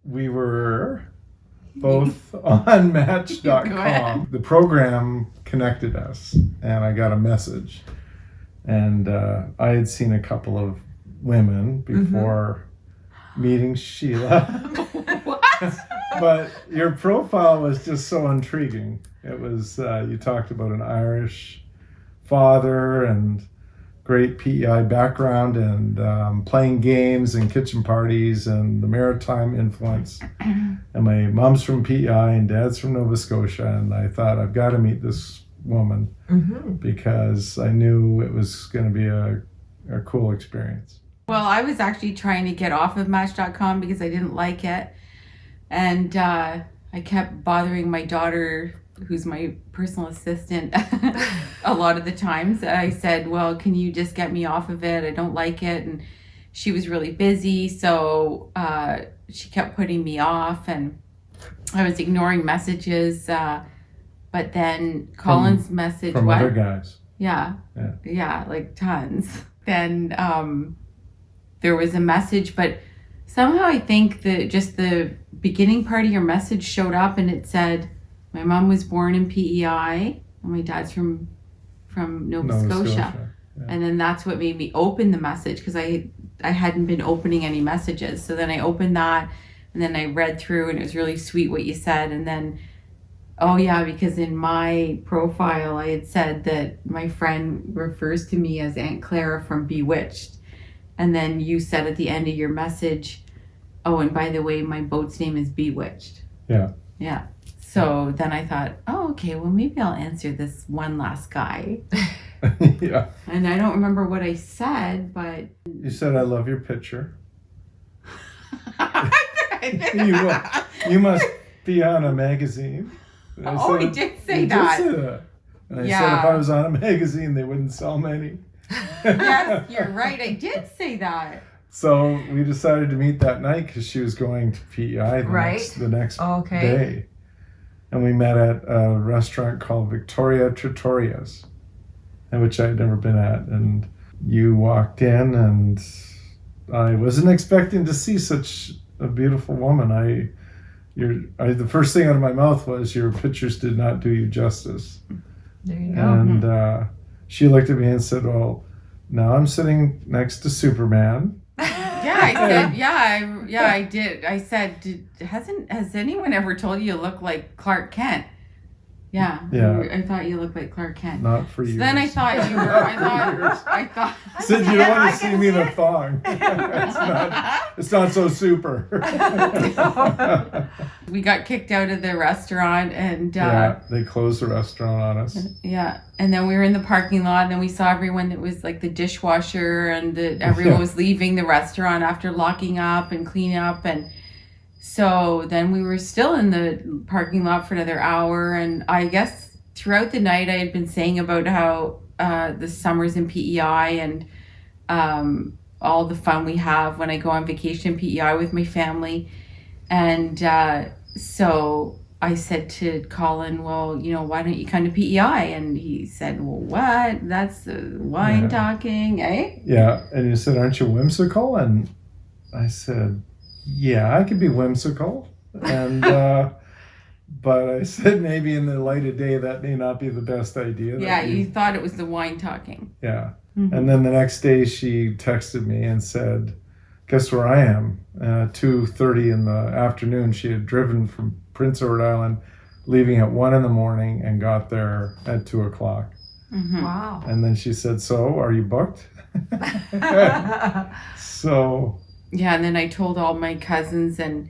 we were both on Match.com. The program connected us, and I got a message. And I had seen a couple of women before meeting Sheila. What? But your profile was just so intriguing. It was, you talked about an Irish father and great PEI background and playing games and kitchen parties and the maritime influence. And my mom's from PEI and dad's from Nova Scotia. And I thought, I've got to meet this woman because I knew it was going to be a cool experience. Well, I was actually trying to get off of Match.com because I didn't like it. And I kept bothering my daughter, who's my personal assistant, a lot of the times. I said, well, can you just get me off of it? I don't like it. And she was really busy, so she kept putting me off, and I was ignoring messages. But then Colin's message... From other guys. Yeah, like tons. Then there was a message, but somehow I think that just the beginning part of your message showed up, and it said, my mom was born in PEI, and my dad's from Nova Scotia. Yeah. And then that's what made me open the message, because I hadn't been opening any messages. So then I opened that, and then I read through, and it was really sweet what you said. And then, oh yeah, because in my profile, I had said that my friend refers to me as Aunt Clara from Bewitched. And then you said at the end of your message, oh, and by the way, my boat's name is Bewitched. Yeah. Yeah. So then I thought, oh, okay, well, maybe I'll answer this one last guy. Yeah. And I don't remember what I said, but... You said, I love your picture. You must be on a magazine. I did say that. Did say that. And I said if I was on a magazine, they wouldn't sell many. Yes, you're right. I did say that. So we decided to meet that night because she was going to PEI the next day. And we met at a restaurant called Victoria Trattoria's, which I had never been at. And you walked in, and I wasn't expecting to see such a beautiful woman. The first thing out of my mouth was, your pictures did not do you justice. There you go. And she looked at me and said, well, now I'm sitting next to Superman. Yeah, I said, I did. I said, has anyone ever told you look like Clark Kent? Yeah. I thought you looked like Clark Kent. Not for you. Then I thought you were. I thought. Said you don't want to see me in a thong. It's not so super. We got kicked out of the restaurant, and they closed the restaurant on us. Yeah, and then we were in the parking lot, and then we saw everyone that was like the dishwasher, and everyone was leaving the restaurant after locking up and cleaning up, and. So then we were still in the parking lot for another hour, and I guess throughout the night I had been saying about how the summers in PEI and all the fun we have when I go on vacation in PEI with my family. And so I said to Colin, well, why don't you come to PEI? And he said, well, what? That's wine talking, eh? Yeah, and you said, aren't you whimsical? And I said... Yeah, I could be whimsical, and but I said maybe in the light of day that may not be the best idea. Yeah, you thought it was the wine talking. Yeah, and then the next day she texted me and said, "Guess where I am?" 2:30 in the afternoon. She had driven from Prince Edward Island, leaving at 1 a.m. and got there at 2 o'clock. Wow! And then she said, "So, are you booked?" So. Yeah, and then I told all my cousins and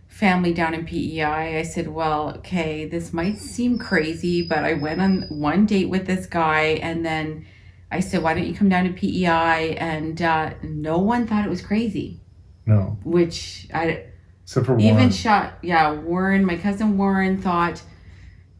family down in PEI, I said, well, okay, this might seem crazy, but I went on one date with this guy, and then I said, why don't you come down to PEI? And no one thought it was crazy. No. Which except for Warren. Warren, my cousin Warren thought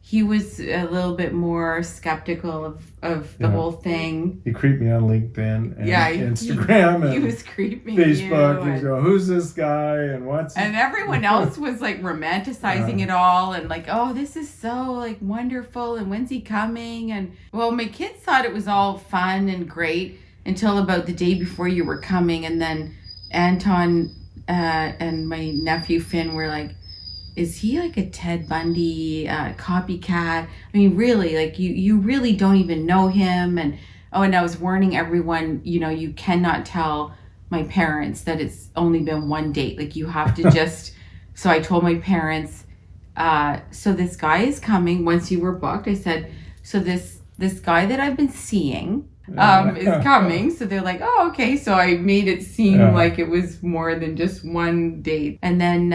he was a little bit more skeptical of the whole thing. He creeped me on LinkedIn and Instagram and he was creeping Facebook. You He's going, who's this guy and what's... And everyone else was like romanticizing it all and like, oh, this is so like wonderful and when's he coming? And well, my kids thought it was all fun and great until about the day before you were coming, and then Anton and my nephew Finn were like, is he like a Ted Bundy copycat? I mean, really, like you really don't even know him. And I was warning everyone, you cannot tell my parents that it's only been one date. Like you have to just. So I told my parents, so this guy is coming once you were booked. I said, so this guy that I've been seeing is coming. So they're like, oh, okay. So I made it seem like it was more than just one date. And then,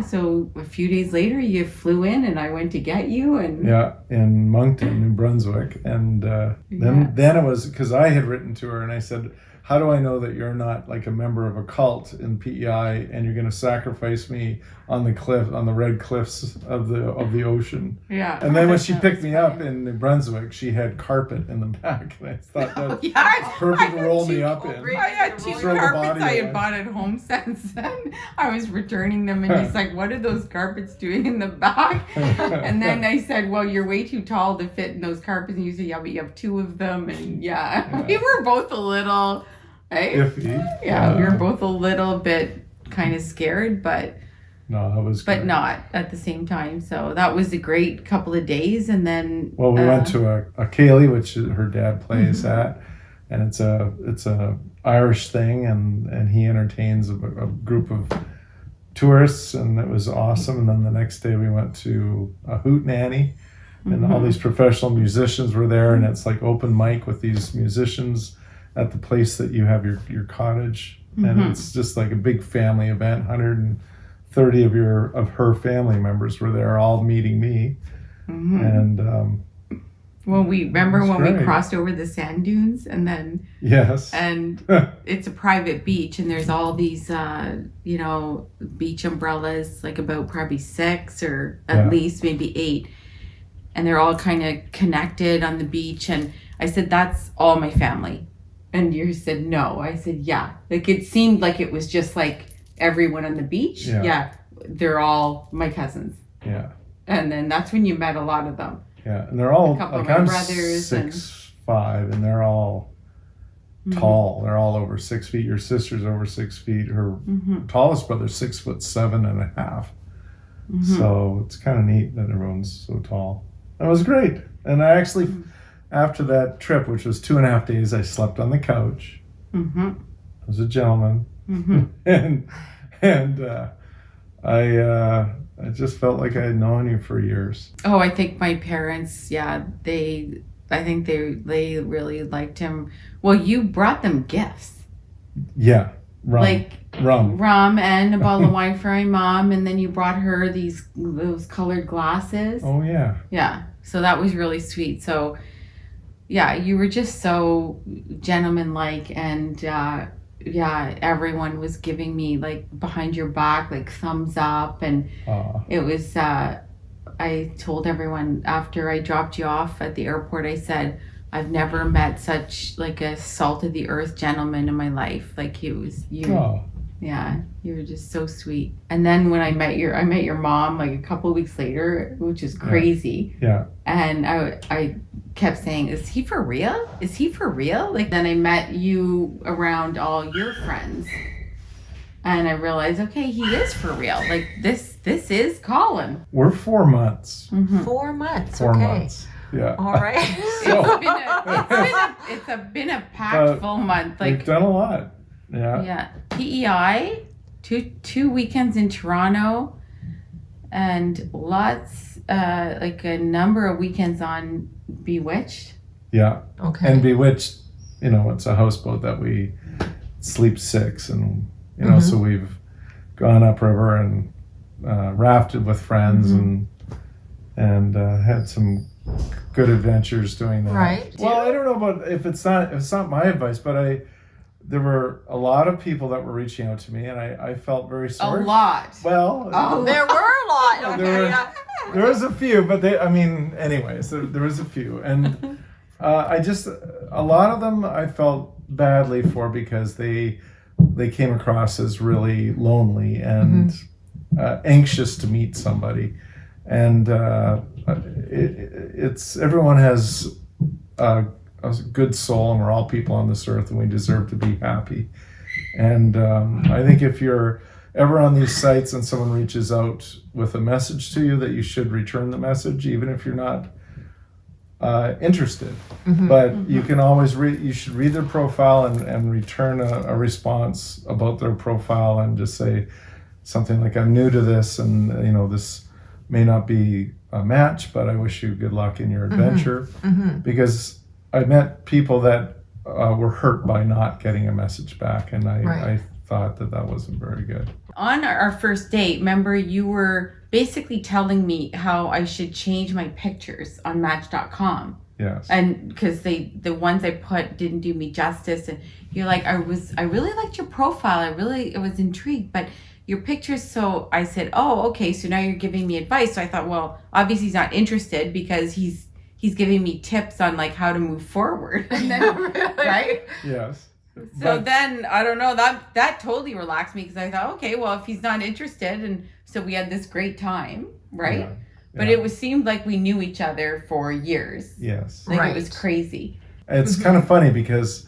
so a few days later you flew in and I went to get you. And in Moncton, New Brunswick. And then it was, because I had written to her and I said, how do I know that you're not like a member of a cult in PEI and you're going to sacrifice me on the red cliffs of the ocean? Yeah. And then when she picked me up in New Brunswick, she had carpet in the back, and I thought that was perfect to roll me up in. I had two carpets I had bought at HomeSense, and I was returning them, and he's like, "What are those carpets doing in the back?" And then I said, "Well, you're way too tall to fit in those carpets." And you said, "Yeah, but you have two of them," and we were both a little. Iffy. Yeah, we were both a little bit kind of scared, but no, that was but great. not at the same time. So that was a great couple of days, and then we went to a Kaylee, which her dad plays at, and it's a Irish thing, and he entertains a group of tourists, and it was awesome. And then the next day we went to a hoot nanny, and all these professional musicians were there, and it's like open mic with these musicians at the place that you have your cottage, and it's just like a big family event. 130 of her family members were there, all meeting me, and well, we remember when we crossed over the sand dunes, and then and it's a private beach, and there's all these beach umbrellas, like about probably 6 or at least maybe 8, and they're all kind of connected on the beach. And I said, that's all my family. And you said no. I said, yeah. Like it seemed like it was just like everyone on the beach. Yeah. They're all my cousins. Yeah. And then that's when you met a lot of them. Yeah. And they're all, a couple like, of my I'm brothers 6'5", and they're all tall. They're all over 6 feet. Your sister's over 6 feet. Her tallest brother's 6'7.5". So it's kind of neat that everyone's so tall. It was great. And I actually... After that trip, which was 2.5 days, I slept on the couch. I was a gentleman, and I just felt like I had known you for years. Oh, I think my parents, they really liked him. Well, you brought them gifts. Yeah, rum and a bottle of wine for my mom, and then you brought her those colored glasses. Oh yeah. Yeah, so that was really sweet. So. Yeah, you were just so gentleman-like, and everyone was giving me like behind your back, like thumbs up, and it was. I told everyone after I dropped you off at the airport, I said, I've never met such like a salt of the earth gentleman in my life. Like he was you. Yeah, you were just so sweet. And then when I met your mom like a couple of weeks later, which is crazy. Yeah. And I kept saying, is he for real? Is he for real? Like then I met you around all your friends. And I realized, okay, he is for real. Like this is Colin. We're 4 months. 4 months. 4 months. Yeah. All right. It's been a packed full month. Like we've done a lot. Yeah. Yeah. PEI, two weekends in Toronto, and lots, like a number of weekends on Bewitched. Yeah. Okay. And Bewitched, it's a houseboat that we sleep 6, and so we've gone upriver and rafted with friends and had some good adventures doing that. Right. Well, I don't know about if it's not my advice, but there were a lot of people that were reaching out to me, and I felt very sorry. A lot. Well, there were a lot. Okay. There was a few, but anyways, there was a few, and a lot of them I felt badly for because they came across as really lonely and anxious to meet somebody, and it's everyone has a good soul, and we're all people on this earth, and we deserve to be happy. And I think if you're ever on these sites and someone reaches out with a message to you, that you should return the message, even if you're not interested. But you can always you should read their profile and return a response about their profile and just say something like, I'm new to this, and this may not be a match, but I wish you good luck in your adventure. Because I met people that were hurt by not getting a message back, and I thought that wasn't very good. On our first date, remember, you were basically telling me how I should change my pictures on Match.com. Yes. And because the ones I put didn't do me justice, and you're like, I really liked your profile. I was intrigued, but your pictures. So I said, oh, okay. So now you're giving me advice. So I thought, well, obviously he's not interested because he's giving me tips on like how to move forward. And then, right? Yes. So then, I don't know, that totally relaxed me, because I thought, okay, well, if he's not interested, and so we had this great time, right? Yeah. But it seemed like we knew each other for years. Yes. Like it was crazy. It's kind of funny because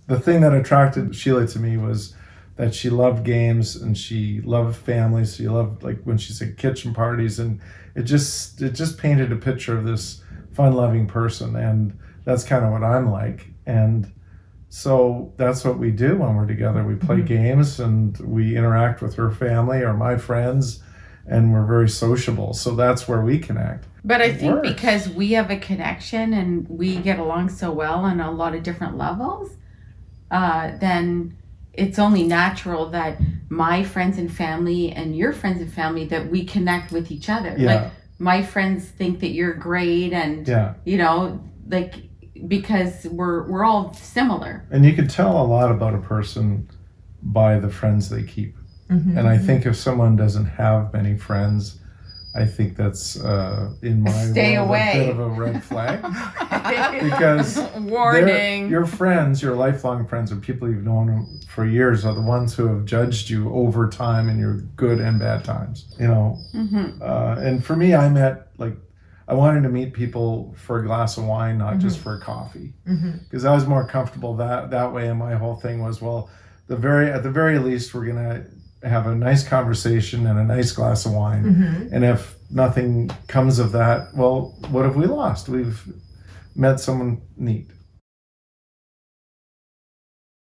the thing that attracted Sheila to me was that she loved games and she loved families. She loved, like, when she said kitchen parties, and it just painted a picture of this fun-loving person, and that's kind of what I'm like. And so that's what we do when we're together. We play games and we interact with her family or my friends, and we're very sociable. So that's where we connect. But I think because we have a connection and we get along so well on a lot of different levels, then it's only natural that my friends and family and your friends and family, that we connect with each other. Yeah. Like, my friends think that you're great, and like, because we're all similar. And you can tell a lot about a person by the friends they keep. And I think if someone doesn't have many friends, I think that's in my Stay world away. a bit of a red flag. Because Warning. your friends, your lifelong friends, or people you've known for years, are the ones who have judged you over time in your good and bad times. And for me, I wanted to meet people for a glass of wine, not just for a coffee, because I was more comfortable that way. And my whole thing was, well, at the very least, we're gonna have a nice conversation and a nice glass of wine. And if nothing comes of that, well, what have we lost? We've met someone neat.